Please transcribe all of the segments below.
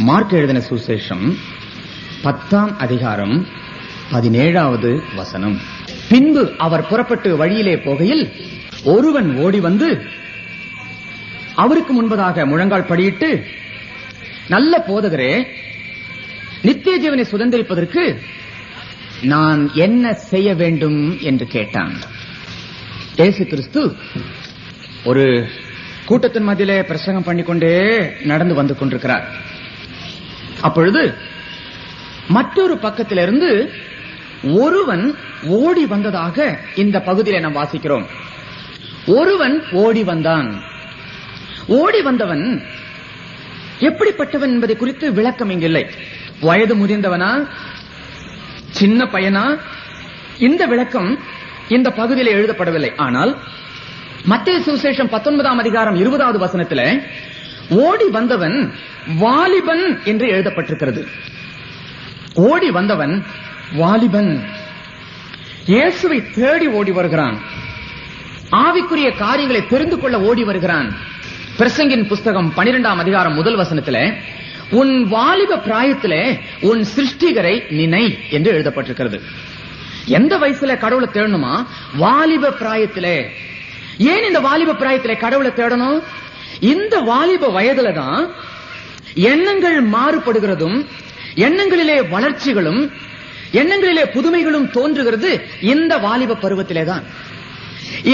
Mark எழுதின சுவிசேஷம் 10ஆம் அதிகாரம் 17வது வசனம். பின்பு அவர் புறப்பட்டு வழியிலே போகையில் ஒருவன் ஓடி வந்து அவருக்கு முன்பதாக முழங்கால் படியிட்டு, நல்ல போதகரே, நித்திய ஜீவனை சுதந்திரிப்பதற்கு நான் என்ன செய்ய வேண்டும் என்று கேட்டான். இயேசு கிறிஸ்து ஒரு கூட்டத்தின் மத்தியிலே பிரசங்கம் பண்ணிக்கொண்டே நடந்து வந்து கொண்டிருக்கிறார். அப்பொழுது மற்றொரு பக்கத்திலிருந்து ஒருவன் ஓடி வந்ததாக இந்த பகுதியிலே நாம் வாசிக்கிறோம். ஒருவன் ஓடி வந்தான். ஓடி வந்தவன் எப்படிப்பட்டவன் என்பதை குறித்து விளக்கம் இங்கில்லை. வயது முதிர்ந்தவனா, சின்ன பையனா, இந்த விளக்கம் இந்த பகுதியில் எழுதப்படவில்லை. ஆனால் மத்தேயு சுவிசேஷம் 19ஆம் அதிகாரம் 20வது வசனத்தில் ஓடி வந்தவன் வாலிபன் என்று எழுதப்பட்டிருக்கிறது. ஓடி வந்தவன் வாலிபன். இயேசுவை தேடி ஓடி வருகிறான். ஆவிக்குரிய காரியங்களை தெரிந்து கொள்ள ஓடி வருகிறான். பிரசங்கின் புஸ்தகம் 12ஆம் அதிகாரம் 1 வசனத்தில் உன் வாலிப பிராயத்திலே உன் சிருஷ்டிகரை நினை என்று எழுதப்பட்டிருக்கிறது. எந்த வயசுல கடவுளை தேடணுமா? வாலிப பிராயத்திலே. ஏன் இந்த வாலிப பிராயத்திலே கடவுளை தேடணும்? இந்த வாலிப வயதுல தான் எண்ணங்கள் மாறுபடுகிறதும், எண்ணங்களிலே வளர்ச்சிகளும், எண்ணங்களிலே புதுமைகளும் தோன்றுகிறது இந்த வாலிப பருவத்திலே தான்.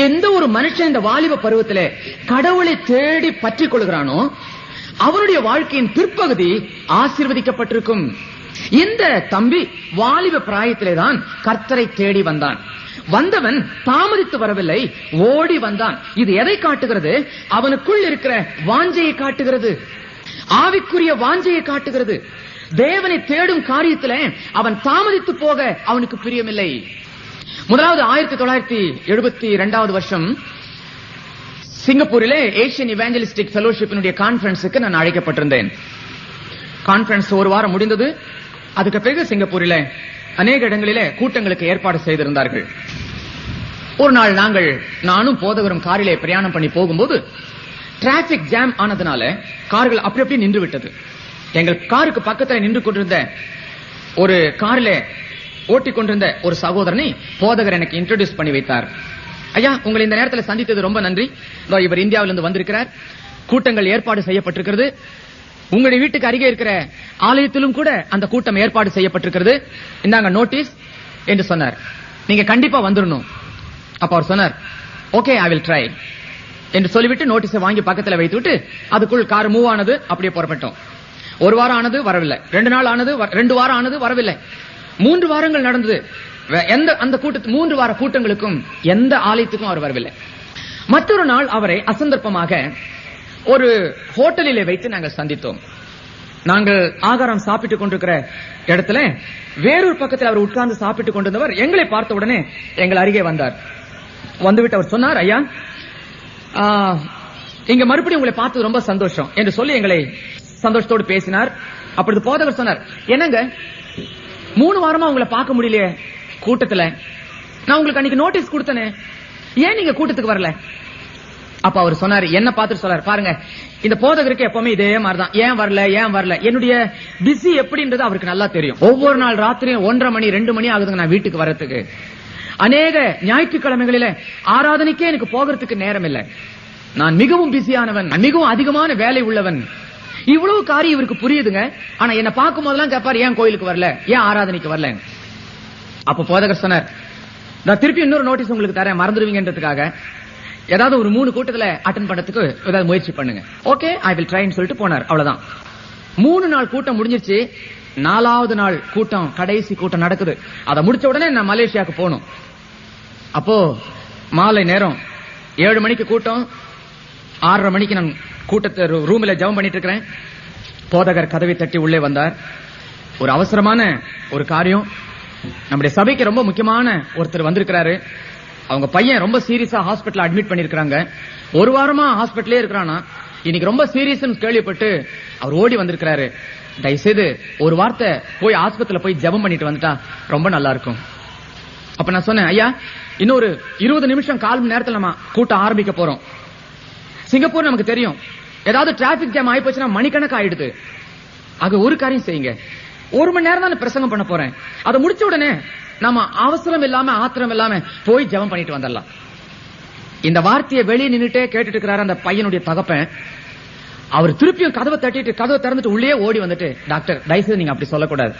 எந்த ஒரு மனுஷன் இந்த வாலிப பருவத்திலே கடவுளை தேடி பற்றிக் கொள்கிறானோ அவருடைய வாழ்க்கையின் பிற்பகுதி ஆசீர்வதிக்கப்பட்டிருக்கும். இந்த தம்பி வாலிப பிராயத்திலே தான் கர்த்தரை தேடி வந்தான். வந்தவன் தாமதித்து வரவில்லை, ஓடி வந்தான். இது எதை காட்டுகிறது? அவனுக்குள் இருக்கிற வாஞ்சையை காட்டுகிறது. ஆவிக்குரிய வாஞ்சையை காட்டுகிறது. தேவனை தேடும் காரியத்தில் அவன் தாமதித்து போக அவனுக்கு பிரியமில்லை. முதலாவது 1972வது வருஷம் சிங்கப்பூரிலே ஏசியன் இவாஞ்சலிஸ்டிக் ஃபெலோஷிப்பினுடைய கான்பரன்ஸுக்கு நான் அழைக்கப்பட்டிருந்தேன். கான்பரன்ஸ் ஒரு வாரம் முடிந்தது. அதுக்கு பிறகு சிங்கப்பூரிலே அநேக இடங்களிலே கூட்டங்களுக்கு ஏற்பாடு செய்திருந்தார்கள். ஒரு நாள் நானும் போதகரும் காரிலே பிரயாணம் பண்ணி போகும்போது டிராபிக் ஜாம் ஆனதுனால கார்கள் அப்படி நின்று விட்டது. எங்கள் காருக்கு பக்கத்தில் நின்று கொண்டிருந்த ஒரு காரிலே ஓட்டிக் கொண்டிருந்த ஒரு சகோதரனை போதகர் எனக்கு இன்ட்ரோடியூஸ் பண்ணி வைத்தார். ஐயா, உங்களை இந்த நேரத்தில் சந்தித்தது ரொம்ப நன்றி. இவர் இந்தியாவிலிருந்து வந்திருக்கிறார். கூட்டங்கள் ஏற்பாடு செய்யப்பட்டிருக்கிறது. உங்களுடைய வீட்டுக்கு அருகே இருக்கிற ஆலயத்திலும் கூட அந்த கூட்டம் ஏற்பாடு செய்யப்பட்டிருக்கிறது. இந்தாங்க நோட்டீஸ் என்று சொன்னார். நீங்க கண்டிப்பா வந்துடணும். அப்ப அவர் சொன்னார், ஓகே, ஐ வில் ட்ரை என்று சொல்லிவிட்டு நோட்டீஸை வாங்கி பக்கத்தில் வைத்துவிட்டு அதுக்குள் கார் மூவ் ஆனது. அப்படியே புறப்பட்டோம். ஒரு வாரம் ஆனது, வரவில்லை. 2 நாள் ஆனது, 2 வாரம் ஆனது, வரவில்லை. 3 வாரங்கள் நடந்தது. அந்த 3 வார கூட்டங்களுக்கும் எந்த ஆலயத்துக்கும் அவர் வரவில்லை. மற்றொரு நாள் அவரை அசந்தர்ப்பமாக ஒரு ஹோட்டலிலே வைத்து நாங்கள் சந்தித்தோம். நாங்கள் ஆகாரம் சாப்பிட்டுக் கொண்டிருக்கிற இடத்துல வேறொரு பக்கத்தில் அவர் உட்கார்ந்து சாப்பிட்டுக் கொண்டிருந்தவர் எங்களை பார்த்த உடனே எங்கள் அருகே வந்தார். வந்துவிட்டு அவர் சொன்னார், ஐயா, இங்க மறுபடியும் உங்களை பார்த்தது ரொம்ப சந்தோஷம் என்று சொல்லி எங்களை சந்தோஷத்தோடு பேசினார். அப்பொழுது போதகர் சொன்னார், என்னங்க 3 வாரமா உங்களை பார்க்க முடியலையே கூட்டத்துல. நான் உங்களுக்கு அன்னைக்கு நோட்டீஸ் கொடுத்தனே, ஏன் நீங்க கூட்டத்துக்கு வரல? அப்ப அவர் சொன்னார், என்ன பார்த்துட்டு சொன்னார், பாருங்க, இந்த போதகருக்கு எப்பவுமே இதே மாதிரிதான், ஏன் வரல. என்னுடைய பிஸி எப்படின்றது அவருக்கு நல்லா தெரியும். ஒவ்வொரு நாள் ராத்திரியும் 1:30 மணி 2 மணி ஆகுதுங்க நான் வீட்டுக்கு வரத்துக்கு. அநேக ஞாயிற்றுக்கிழமைகளில ஆராதனைக்கே எனக்கு போகிறதுக்கு நேரம் இல்லை. நான் மிகவும் பிஸியானவன், மிகவும் அதிகமான வேலை உள்ளவன். இவ்வளவு காரியம் இவருக்கு புரியுதுங்க. ஆனா என்ன பார்க்கும் போதெல்லாம் கேட்பார், ஏன் கோயிலுக்கு வரல, ஏன் ஆராதனைக்கு வரல. அப்ப போதகர் சொன்னார், நான் திருப்பி இன்னொரு நோட்டீஸ் உங்களுக்கு தரேன், மறந்துடுவீங்கன்றதுக்காக. ஏதாவது ஒரு 3 கூட்டத்துல அட்டெண்ட் பண்றதுக்கு ஏதாவது முயற்சி பண்ணுங்க. ஓகே, ஐ வில் ட்ரைன்னு சொல்லிட்டு போனார். அவ்வளவுதான். 3 நாள் கூட்டம் முடிஞ்சிருச்சு. 4வது நாள் கூட்டம், கடைசி கூட்டம் நடக்குது. அதை முடிச்ச உடனே நான் மலேசியாவுக்கு போகணும். அப்போ மாலை நேரம் 7 மணிக்கு கூட்டம். 6:30 மணிக்கு நான் கூட்டத்தை ரூம்ல ஜெபம் பண்ணிட்டு இருக்கிறேன். போதகர் கதவை தட்டி உள்ளே வந்தார். ஒரு அவசரமான ஒரு காரியம். நம்முடைய சபைக்கு ரொம்ப முக்கியமான ஒருத்தர் வந்திருக்கிறாரு. அவங்க பையன் ரொம்ப சீரியஸா ஹாஸ்பிட்டல் அட்மிட் பண்ணிருக்காங்க. 1 வாரமா ஹாஸ்பிட்டலே இருக்கிறானா. இன்னைக்கு ரொம்ப சீரியஸ் கேள்விப்பட்டு அவர் ஓடி வந்திருக்கிறாரு. தயவுசெய்து ஒரு வார்த்தை போய் ஆஸ்பத்திரியில போய் ஜெபம் பண்ணிட்டு வந்துட்டா ரொம்ப நல்லா இருக்கும். அப்ப நான் சொன்னேன், ஐயா, இன்னொரு 20 நிமிஷம் 1/4 மணி நேரத்தில் நம்ம கூட்டம் ஆரம்பிக்க போறோம். சிங்கப்பூர் நமக்கு தெரியும், ஏதாவது டிராபிக் ஜாம் ஆகி போச்சுன்னா மணிக்கணக்கு ஆயிடுது. ஆக ஒரு காரியம் செய்யுங்க, 1 மணி நேரம் தான் பிரசங்கம் பண்ண போறேன். அதை முடிச்ச உடனே நாம அவசரம் இல்லாம ஆத்திரம் இல்லாம போய் ஜெபம் பண்ணிட்டு வந்துடலாம். இந்த வார்த்தையை வெளியே நின்னுட்டே கேட்டுட்டு இருக்கிறாரு அந்த பையனுடைய தகப்பன். அவர் திருப்பியும் கதவை தட்டிட்டு கதவை திறந்துட்டு உள்ளே ஓடி வந்துட்டு, டாக்டர் தயவுசெய்து நீங்க அப்படி சொல்லக்கூடாது,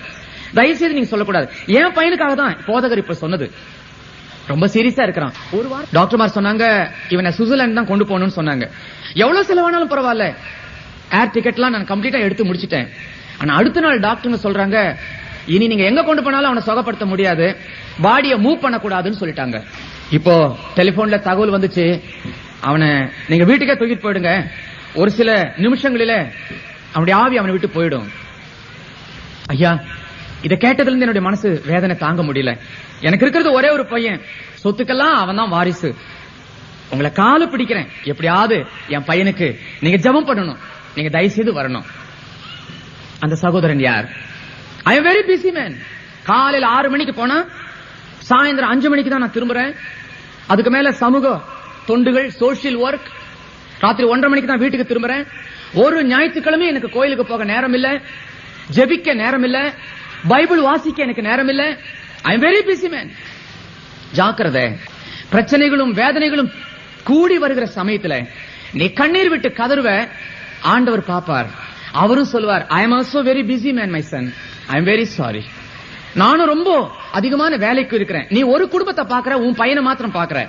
தயவுசெய்து நீங்க சொல்லக்கூடாது, என் பையனுக்காக தான் போதகர் இப்ப சொன்னது, ரொம்ப சீரியஸா இருக்கிறான். ஒரு வாரம் டாக்டர்மார் சொன்னாங்க இவனை சுவிட்சர்லாந்து தான் கொண்டு போகணும்னு சொன்னாங்க. எவ்வளவு செலவானாலும் பரவாயில்ல, ஏர் டிக்கெட்லாம் நான் கம்ப்ளீட்டா எடுத்து முடிச்சிட்டேன். ஆனா அடுத்த நாள் டாக்டர் சொல்றாங்க, இனி நீங்க எங்க கொண்டு போனாலும் அவனை சுகப்படுத்த முடியாது, பாடியை மூவ் பண்ணக்கூடாதுன்னு சொல்லிட்டாங்க. இப்போ டெலிபோன்ல தகவல் வந்துச்சு, அவனை நீங்க வீட்டுக்கே தூக்கிட்டு போயிடுங்க, ஒரு சில நிமிஷங்களில அவனுடைய ஆவி அவனை விட்டு போயிடும். ஐயா, இதை கேட்டதுல இருந்து என்னுடைய மனசு வேதனை தாங்க முடியல. எனக்கு இருக்கிறது ஒரே ஒரு பையன், சொத்துக்கெல்லாம் அவன் தான் வாரிசு. உங்களை காலை பிடிக்கிறேன், எப்படியாவது என் பையனுக்கு நீங்க ஜெபம் பண்ணணும், நீங்க தயவு செய்து வரணும். அந்த சகோதரன் யார்? I am very busy man. காலையில் 6 மணிக்கு போனா சாயந்தரம் 5 மணிக்கு தான் நான் திரும்புறேன். அதுக்கு மேல சமூக தொண்டுகள், சோசியல் ஒர்க். ராத்திரி 1:30 மணிக்கு தான் வீட்டுக்கு திரும்புறேன். ஒரு ஞாயிற்றுக்கிழமை எனக்கு கோயிலுக்கு போக நேரம் இல்ல, ஜெபிக்க நேரம் இல்ல, பைபிள் வாசிக்க எனக்கு நேரம் இல்ல. I am very busy man. ஜாக்கிரதை, பிரச்சனைகளும் வேதனைகளும் கூடி வருகிற சமயத்துல நீ கண்ணீர் விட்டு கதறுவ, ஆண்டவர் பாப்பார். அவரும் சொல்வார், I am also very busy man my son, I am very sorry. நானும் ரொம்ப அதிகமான வேலைக்கு இருக்கிறேன். நீ ஒரு குடும்பத்தை பாக்குற, உன் பையனை மாத்திரம் பாக்குற.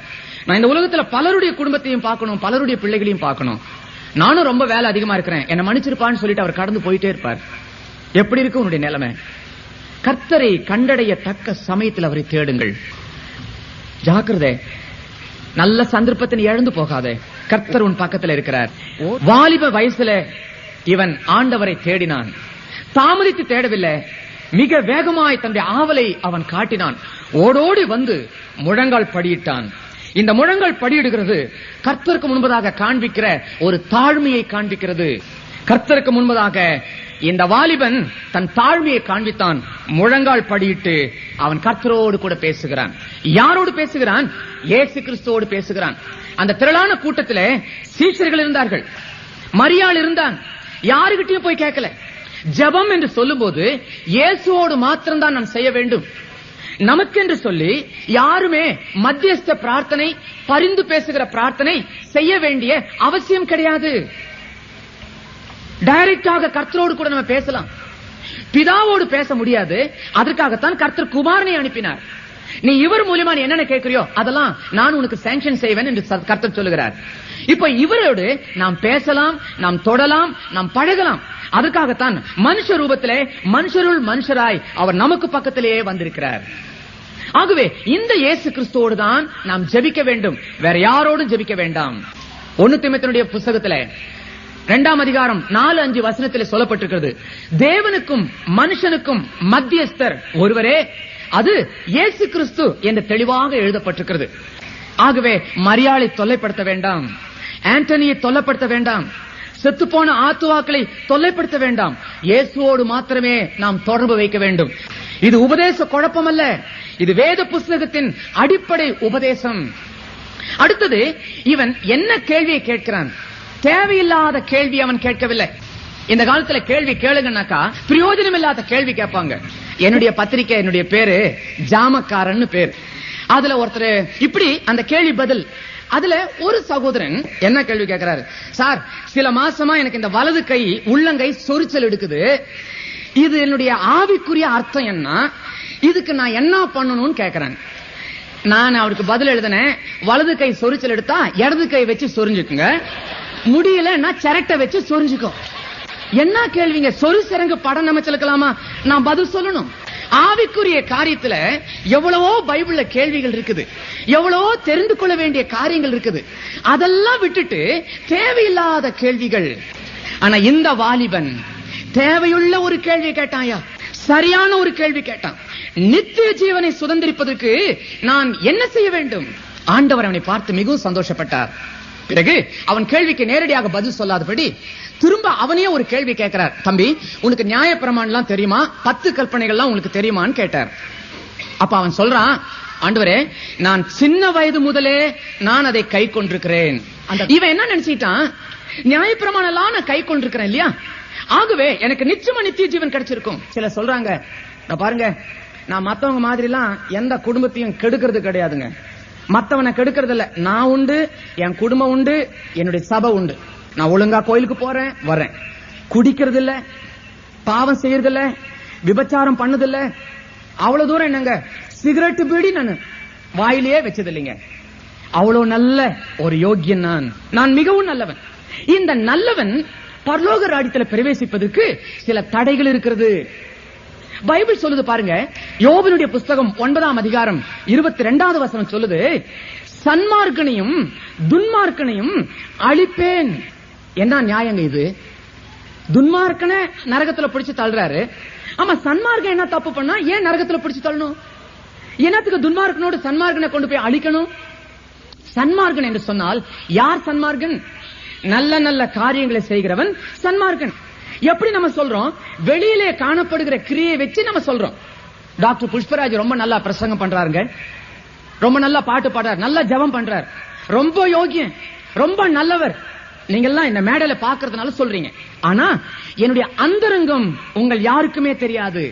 நான் இந்த உலகத்துல பலருடைய குடும்பத்தையும் பார்க்கணும், பலருடைய பிள்ளைகளையும் பார்க்கணும். நானும் ரொம்ப வேலை அதிகமா இருக்கிறேன், என்ன மன்னிச்சிருப்பான்னு சொல்லிட்டு அவர் கடந்து போயிட்டே இருப்பார். எப்படி இருக்கு உன்னுடைய நிலைமை? கர்த்தரை கண்டடைய தக்க சமயத்தில் அவரை தேடுங்கள். ஜாக்கிரதை, நல்ல சந்தர்ப்பத்தை இழந்து போகாதே. கர்த்தர் உன் பக்கத்தில் இருக்கிறார். வாலிப வயசுல இவன் ஆண்டவரை தேடினான், தாமதித்து தேடவில்லை, மிக வேகமாய் தன்னுடைய ஆவலை அவன் காட்டினான். ஓடோடி வந்து முழங்கால் படியிட்டான். இந்த முழங்கால் படியிடுகிறது கர்த்தருக்கு முன்பதாக காண்பிக்கிற ஒரு தாழ்மையை காண்பிக்கிறது. கர்த்தருக்கு முன்பதாக இந்த வாலிபன் தன் தாழ்மையை காண்பித்தான். முழங்கால் படியிட்டு அவன் கர்த்தரோடு கூட பேசுகிறான். யாரோடு பேசுகிறான்? இயேசு கிறிஸ்துவோடு பேசுகிறான். அந்த திரளான கூட்டத்திலே சீஷர்கள் இருந்தார்கள், மரியாள் இருந்தான். யாருகிட்டையும் போய் கேட்கல. ஜெபம் என்று சொல்லும் போது இயேசுவோடு மாத்திரம்தான் நாம் செய்ய வேண்டும். நமக்கென்று சொல்லி யாருமே மத்தியஸ்த பிரார்த்தனை, பரிந்து பேசுகிற பிரார்த்தனை செய்ய வேண்டிய அவசியம் கிடையாது. டைரக்டாக கர்த்தரோடு கூட நம்ம பேசலாம். பிதாவோடு பேச முடியாது, அதற்காகத்தான் கர்த்தர் குமாரனை அனுப்பினார். நீ இவர் மூலமா நீ என்னென்ன கேட்கிறியோ அதெல்லாம் நான் உனக்கு சாங்ஷன் செய்வேன் என்று கர்த்தர் சொல்லுகிறார். இப்ப இவரோடு நாம் பேசலாம், நாம் தொடலாம், நாம் பழகலாம். அதற்காகத்தான் மனுஷ ரூபத்திலே மனுஷருள் மனுஷராய் அவர் நமக்கு பக்கத்திலேயே வந்திருக்கிறார். ஆகவே இந்த இயேசு கிறிஸ்துவோடு தான் நாம் ஜெபிக்க வேண்டும், வேற யாரோடும் ஜெபிக்க வேண்டாம். 1 தீமோத்தேயுடைய புத்தகத்திலே 2ஆம் அதிகாரம் 4-5 வசனத்தில் சொல்லப்பட்டிருக்கிறது, தேவனுக்கும் மனுஷனுக்கும் மத்தியஸ்தர் ஒருவரே, அது இயேசு கிறிஸ்து என்று தெளிவாக எழுதப்பட்டிருக்கிறது. ஆகவே மரியாளை தொல்லைப்படுத்த வேண்டாம், ஆண்டனியை தொல்லைப்படுத்த வேண்டாம், செத்துப்போன ஆத்துவாக்களை தொல்லைப்படுத்த வேண்டாம். இயேசுவோடு மாத்திரமே நாம் தொடர்பு வைக்க வேண்டும். இது உபதேச குழப்பம் அல்ல, இது வேத புஸ்தகத்தின் அடிப்படை உபதேசம். அடுத்தது, இவன் என்ன கேள்வியை கேட்கிறான்? தேவையில்லாத கேள்வி அவன் கேட்கவில்லை. இந்த காலத்துல கேள்வி கேளுங்கன்னாக்கா பிரயோஜனம் இல்லாத கேள்வி கேட்பாங்க. என்னுடைய பத்திரிக்கை, என்னுடைய பேரு ஜாமக்காரன் பேர். அதுல ஒருத்தர் இப்படி அந்த கேள்வி பதில். அதுல ஒரு சகோதரன் என்ன கேள்வி கேட்கிறாரு, சார் சில மாசமா எனக்கு இந்த வலது கை உள்ளங்கை சொரிச்சல் எடுக்குது, இது என்னுடைய ஆவிக்குரிய அர்த்தம் என்ன, இதுக்கு நான் என்ன பண்ணணும்னு கேட்கிறேன். நான் அவருக்கு பதில் எழுதினேன், வலது கை சொரிச்சல் எடுத்தா இடது கை வச்சு சொரிஞ்சுக்குங்க, முடியலன்னா சிரட்டை வச்சு சொரிஞ்சுக்கோ. என்ன கேள்விங்க? சொரு சிறங்கு படம் அமைச்சலுக்கலாமா? நான் பதில் சொல்லணும். ஆவிக்குரிய காரியத்துல எவ்வளவோ பைபிள்ல கேள்விகள் இருக்குது, எவ்வளவோ தெரிந்து கொள்ள வேண்டிய காரியங்கள் இருக்குது. அதெல்லாம் விட்டுட்டு தேவையில்லாத கேள்விகள். ஆனா இந்த வாலிபன் தேவையுள்ள ஒரு கேள்வி கேட்டாயா, சரியான ஒரு கேள்வி கேட்டான். நித்திய ஜீவனை சுதந்திரிப்பதற்கு நான் என்ன செய்ய வேண்டும்? ஆண்டவர் அவனை பார்த்து மிகவும் சந்தோஷப்பட்டார். பிறகு அவன் கேள்விக்கு நேரடியாக பதில் சொல்லாதபடி திரும்ப அவனே ஒரு கேள்வி கேட்கிறார். தம்பி, உனக்கு நியாய பிரமாணம் தெரியுமா? 10 கற்பனைகள்லாம் உனக்கு தெரியுமான்னு கேட்டார். அப்ப அவன் சொல்றான், ஆண்டவரே, நான் சின்ன வயது முதலே நான் அதை கை கொண்டிருக்கிறேன். இவன் என்ன நினைச்சிட்டான்? நியாய பிரமாணம் எல்லாம் நான் கை கொண்டிருக்கிறேன் இல்லையா, ஆகவே எனக்கு நிச்சயமா நித்திய ஜீவன் கிடைச்சிருக்கும். சில சொல்றாங்க, பாருங்க, நான் மத்தவங்க மாதிரி எல்லாம் எந்த குடும்பத்தையும் கெடுக்கிறது கிடையாதுங்க. மத்தவனை கெடுக்கிறது இல்ல. நான் உண்டு, என் குடும்பம் உண்டு, என்னுடைய சபை உண்டு. நான் ஒழுங்கா கோயிலுக்கு போறேன் வரேன். குடிக்கிறது இல்ல, பாவம் செய்யறது இல்ல, விபச்சாரம் பண்ணது இல்ல. அவ்வளவு தூரம் என்னங்க, சிகரெட் பீடி நான் வாயிலேயே வச்சது இல்லைங்க. அவ்வளவு நல்ல ஒரு யோகியன் நான் மிகவும் நல்லவன். இந்த நல்லவன் பரலோக ராஜ்யத்தில் பிரவேசிப்பதற்கு சில தடைகள் இருக்கிறது. பைபிள் சொல்லுது பாருங்க, யோபனுடைய புஸ்தகம் 9ஆம் அதிகாரம் 22வது வசனம் சொல்லுது, சன்மார்க்கனையும் துன்மார்க்கனையும் அழிப்பேன். என்ன நியாயங்க இது? துன்மார்க்கன நரகத்துல பிடிச்சு தள்ளுறாரு. ஆமா, சன்மார்க்கன் என்ன தப்பு பண்ணா ஏன் நரகத்துல பிடிச்சு தள்ளணும்? என்னத்துக்கு துன்மார்க்கனோடு சன்மார்க்கனை கொண்டு போய் அழிக்கணும்? சன்மார்க்கன் என்று சொன்னால் யார் சன்மார்க்கன்? நல்ல நல்ல காரியங்களை செய்கிறவன் சன்மார்க்கன். எப்படி நம்ம சொல்றோம்? வெளியிலே காணப்படுகிற கிரியை வச்சு நம்ம சொல்றோம். டாக்டர் புஷ்பராஜ் ரொம்ப நல்லா பிரசங்கம் பண்றாருங்க, ரொம்ப நல்லா பாட்டு பாடுறார், நல்லா ஜெபம் பண்றார், ரொம்ப யோகியன், ரொம்ப நல்லவர். நீங்க எல்லாம் இந்த மேடையில பாக்குறதுனால சொல்றீங்க. ஆனா என்னுடைய அந்தரங்கம் உங்கள் யாருக்குமே தெரியாது.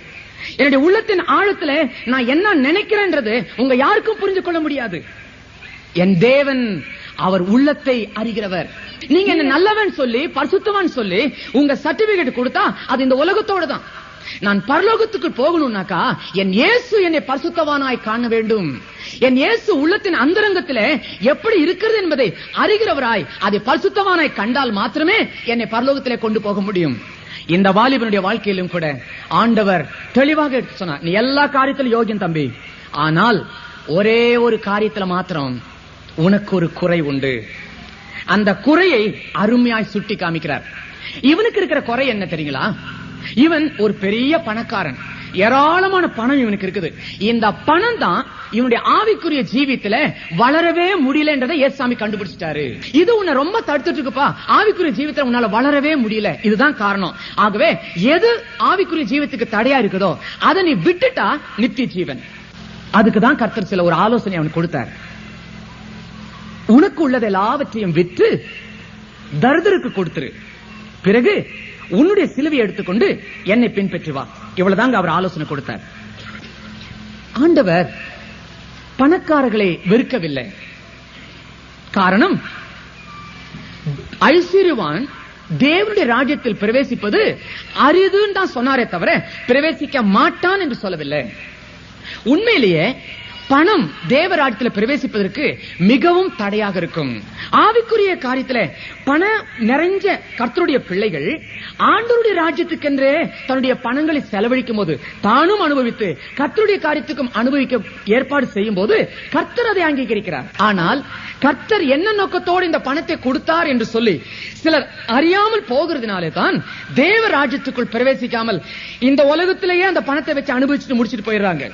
என்னுடைய உள்ளத்தின் ஆழத்துல நான் என்ன நினைக்கிறேன்றது உங்க யாருக்கும் புரிஞ்சு கொள்ள முடியாது. என் தேவன் அவர் உள்ளத்தை அறிகிறவர். நீங்க என்ன நல்லவன் சொல்லி பரிசுத்தவான் சொல்லி உங்க சர்டிபிகேட் கொடுத்தா அது இந்த உலகத்தோட தான். நான் பரலோகத்துக்கு போகணும்னாக்கா என் இயேசு என்னை பரிசுத்தவானாய் காண வேண்டும். என் இயேசு உள்ளத்தின் அந்தரங்கத்திலே எப்படி இருக்கிறது என்பதை அறிகிறவராய் அதை பரிசுத்தவானாய் கண்டால் மாத்திரமே என்னை பரலோகத்திலே கொண்டு போக முடியும். இந்த வாலிபனுடைய வாழ்க்கையிலும் கூட ஆண்டவர் தெளிவாக எடுத்து சொன்னார், நீ எல்லா காரியத்திலும் யோகியன் தம்பி, ஆனால் ஒரே ஒரு காரியத்துல மாத்திரம் உனக்கு ஒரு குறை உண்டு. அந்த குறையை அருமையாய் சுட்டி காமிக்கிறார். இவனுக்கு இருக்கிற குறை என்ன தெரியுங்களா? இவன் ஒரு பெரிய பணக்காரன், ஏராளமான பணம் இவனுக்கு இருக்குது. இந்த பணம் தான் இவனுடைய ஆவிக்குரிய ஜீவியத்துல வளரவே முடியலன்றதை ஏசாமி கண்டுபிடிச்சிட்டாரு. இது உன்னை ரொம்ப தடுத்துட்டு இருக்குப்பா, ஆவிக்குரிய ஜீவியத்துல உன்னால வளரவே முடியல, இதுதான் காரணம். ஆகவே எது ஆவிக்குரிய ஜீவியத்துக்கு தடையா இருக்குதோ அதை நீ விட்டுட்டா நித்திய ஜீவன். அதுக்குதான் கர்த்தர் சில ஒரு ஆலோசனை அவனுக்கு கொடுத்தார். உனக்கு உள்ளது எல்லாவற்றையும் விற்று தரிதருக்கு கொடுத்துரு, பிறகு உன்னுடைய சிலுவை எடுத்துக்கொண்டு என்னை பின்பற்றி வா. இவ்வளவுதாங்க அவர் ஆலோசனை கொடுத்தார். ஆண்டவர் பணக்காரர்களை வெறுக்கவில்லை. காரணம், ஐஸ்வர்யவான் தேவனுடைய ராஜ்யத்தில் பிரவேசிப்பது அரிதுன்னு தான் சொன்னாரே தவிர பிரவேசிக்க மாட்டான் என்று சொல்லவில்லை. உண்மையிலேயே பணம் தேவராஜ்யத்தில் பிரவேசிப்பதற்கு மிகவும் தடையாக இருக்கும். ஆவிக்குரிய காரியத்தில் பணம் நிறைஞ்ச கர்த்தருடைய பிள்ளைகள் ஆண்டவருடைய ராஜ்யத்துக்கென்றே தன்னுடைய பணங்களை செலவழிக்கும் போது தானும் அனுபவித்து கர்த்தருடைய காரியத்துக்கும் அனுபவிக்க ஏற்பாடு செய்யும் போது கர்த்தர் அதை அங்கீகரிக்கிறார். ஆனால் கர்த்தர் என்ன நோக்கத்தோடு இந்த பணத்தை கொடுத்தார் என்று சொல்லி சிலர் அறியாமல் போகிறதுனாலே தான் தேவ ராஜ்யத்துக்குள் பிரவேசிக்காமல் இந்த உலகத்திலேயே அந்த பணத்தை வச்சு அனுபவிச்சுட்டு முடிச்சிட்டு போயிடுறாங்க.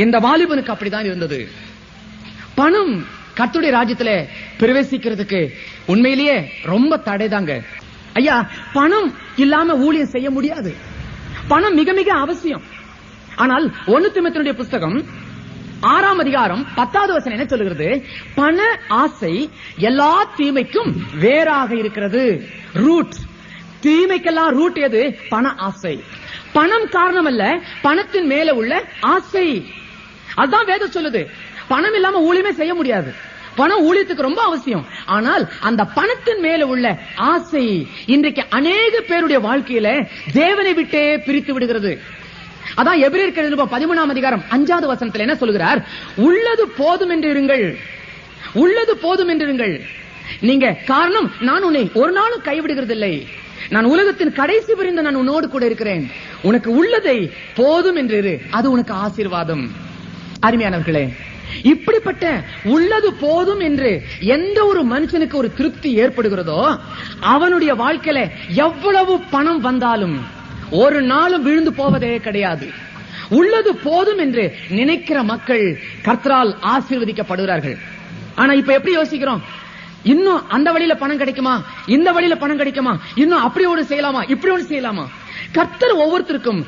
இந்த வாலிபனுக்கு அப்படிதான் இருந்தது. பணம் கர்த்தருடைய ராஜ்யத்திலே பிரவேசிக்கிறதுக்கு உண்மையிலேயே ரொம்ப தடைதாங்க. ஐயா, பணம் இல்லாம ஊழியம் செய்ய முடியாது. பணம் மிக மிக அவசியம். ஆனால் 1 தீமோத்தேயுடைய புஸ்தகம் 6ஆம் அதிகாரம் 10வது வசனம் என்ன சொல்லுகிறது? பண ஆசை எல்லா தீமைக்கும் வேறாக இருக்கிறது. ரூட். தீமைக்கெல்லாம் ரூட் எது? பண ஆசை. பணம் காரணம் அல்ல, பணத்தின் மேல உள்ள ஆசை. அதுதான் வேதம் சொல்லுது. பணம் இல்லாம ஊழியமே செய்ய முடியாது. பணம் ஊழியத்துக்கு ரொம்ப அவசியம். ஆனால் அந்த பணத்தின் மேல உள்ள ஆசை இன்றைக்கு அநேக பேருடைய வாழ்க்கையில தேவனை விட்டே பிரித்து விடுகிறது. அதான் எபிரேயருக்கு எழுதின 13ஆம் அதிகாரம் 5வது வசனத்தில் என்ன சொல்கிறார்? உள்ளது போதும் என்று இருங்கள், உள்ளது போதும் என்று இருங்கள். நீங்க காரணம், நான் உன்னை ஒரு நாளும் கைவிடுகிறது இல்லை, நான் உலகத்தின் கடைசி வரைந்து நான் உன்னோடு கூட இருக்கிறேன், உனக்கு உள்ளதை போதும் என்று இரு, அது உனக்கு ஆசீர்வாதம். அருமையானவர்களே, இப்படிப்பட்ட உள்ளது போதும் என்று எந்த ஒரு மனுஷனுக்கு ஒரு திருப்தி ஏற்படுகிறதோ அவனுடைய வாழ்க்கையில எவ்வளவு பணம் வந்தாலும் ஒரு நாளும் விழுந்து போவதே கிடையாது. உள்ளது போதும் என்று நினைக்கிற மக்கள் கர்த்தரால் ஆசீர்வதிக்கப்படுகிறார்கள். ஆனா இப்ப எப்படி யோசிக்கிறோம்? இன்னும் அந்த வழியில பணம் கிடைக்குமா, இந்த வழியில பணம் கிடைக்குமா, இன்னும் அப்படி ஒன்று செய்யலாமா, இப்படி ஒன்று செய்யலாமா? கர்த்தர் ஒவ்வொருத்தருக்கும்